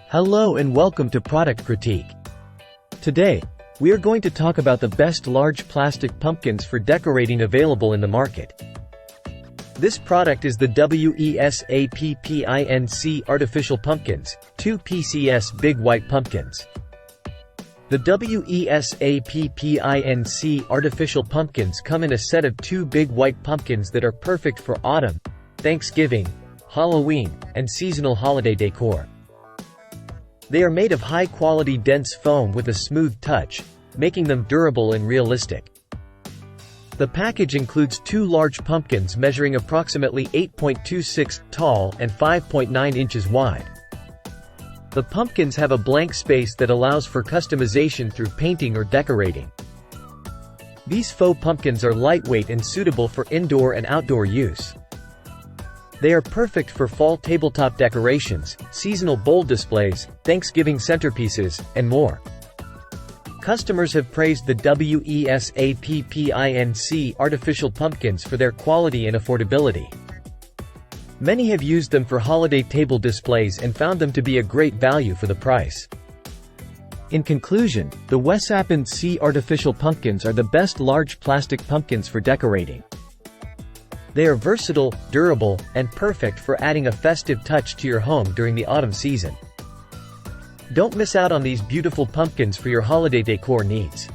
Hello and welcome to Product Critique. Today, we are going to talk about the best large plastic pumpkins for decorating available in the market. This product is the WESAPPINC Artificial Pumpkins, 2 PCS Big White Pumpkins. The WESAPPINC Artificial Pumpkins come in a set of 2 big white pumpkins that are perfect for autumn, Thanksgiving, Halloween, and seasonal holiday decor. They are made of high-quality dense foam with a smooth touch, making them durable and realistic. The package includes 2 large pumpkins measuring approximately 8.26 tall and 5.9 inches wide. The pumpkins have a blank space that allows for customization through painting or decorating. These faux pumpkins are lightweight and suitable for indoor and outdoor use. They are perfect for fall tabletop decorations, seasonal bowl displays, Thanksgiving centerpieces, and more. Customers have praised the WESAPPINC artificial pumpkins for their quality and affordability. Many have used them for holiday table displays and found them to be a great value for the price. In conclusion, the WESAPPINC artificial pumpkins are the best large plastic pumpkins for decorating. They are versatile, durable, and perfect for adding a festive touch to your home during the autumn season. Don't miss out on these beautiful pumpkins for your holiday decor needs.